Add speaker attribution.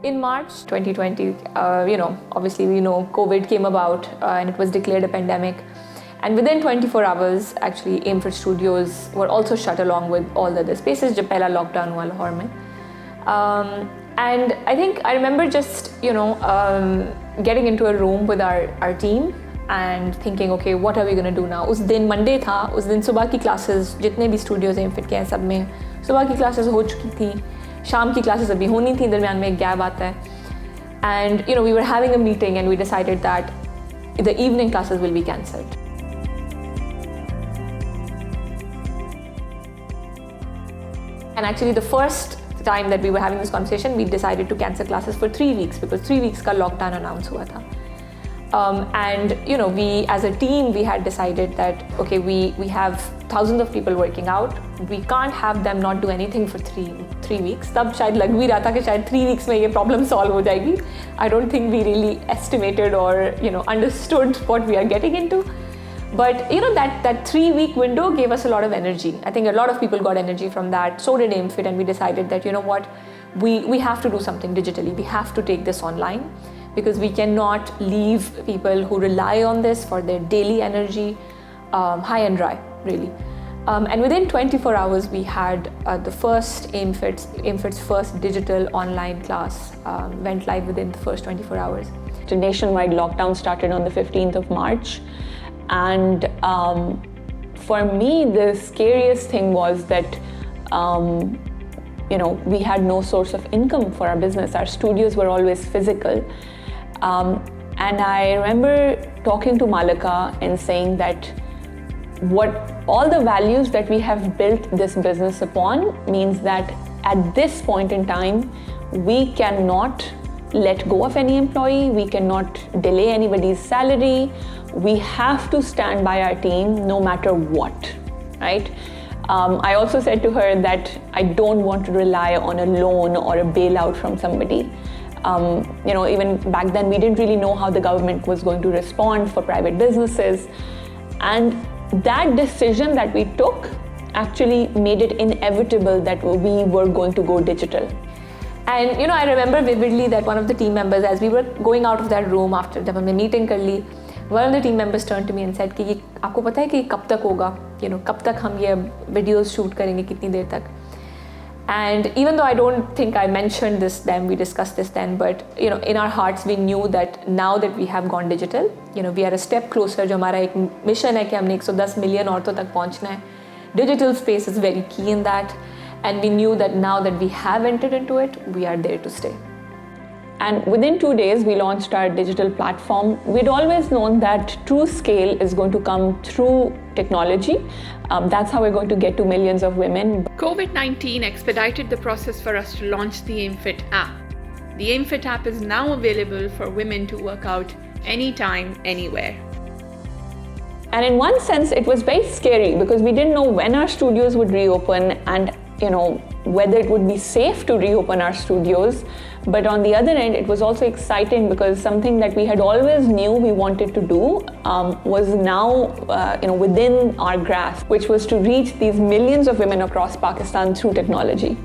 Speaker 1: In March 2020, obviously we know COVID came about and it was declared a pandemic. And within 24 hours, actually, AimFit Studios were also shut along with all the other spaces. जब पहला lockdown हुआ लाहौर में. And I think I remember just, getting into a room with our team and thinking, okay, what are we going to do now? उस दिन Monday था, उस दिन सुबह की classes, जितने भी studios AimFit के हैं सब में सुबह की classes हो चुकी थी, शाम की classes अभी होनी थी, दरमियान में एक gap आता है. And we were having a meeting and we decided that the evening classes will be cancelled. And actually the first time that we were having this conversation, we decided to cancel classes for 3 weeks because 3 weeks का lockdown announced हुआ था. And we as a team, we had decided that, okay, we have thousands of people working out. We can't have them not do anything for three weeks. तब शायद लग भी रहा था कि शायद 3 weeks में ये problem solve हो जाएगी. I don't think we really estimated or understood what we are getting into. But that 3-week window gave us a lot of energy. I think a lot of people got energy from that. So did AimFit, and we decided that what, we have to do something digitally. We have to take this online because we cannot leave people who rely on this for their daily energy high and dry, really. And within 24 hours, we had the first AimFit's first digital online class went live within the first 24 hours.
Speaker 2: The nationwide lockdown started on the 15th of March. And for me, the scariest thing was that, we had no source of income for our business. Our studios were always physical. And I remember talking to Malika and saying that all the values that we have built this business upon means that at this point in time, we cannot let go of any employee, we cannot delay anybody's salary. We have to stand by our team no matter what, right? I also said to her that I don't want to rely on a loan or a bailout from somebody. Even back then, we didn't really know how the government was going to respond for private businesses. And that decision that we took actually made it inevitable that we were going to go digital.
Speaker 1: And I remember vividly that one of the team members, as we were going out of that room after जब हमने meeting कर ली, one of the team members turned to me and said कि ये आपको पता है कि कब तक होगा, कब तक हम ये videos shoot करेंगे, कितनी देर तक. And even though I don't think I mentioned this then, we discussed this then, but in our hearts we knew that now that we have gone digital, we are a step closer. जो हमारा एक mission है कि हमने 110 million औरतों तक पहुंचना है. Digital space is very key in that. And we knew that now that we have entered into it, we are there to stay.
Speaker 2: And within 2 days, we launched our digital platform. We'd always known that true scale is going to come through technology. That's how we're going to get to millions of women.
Speaker 3: COVID-19 expedited the process for us to launch the AimFit app. The AimFit app is now available for women to work out anytime, anywhere.
Speaker 2: And in one sense, it was very scary because we didn't know when our studios would reopen and whether it would be safe to reopen our studios. But on the other end, it was also exciting because something that we had always knew we wanted to do was now within our grasp, which was to reach these millions of women across Pakistan through technology.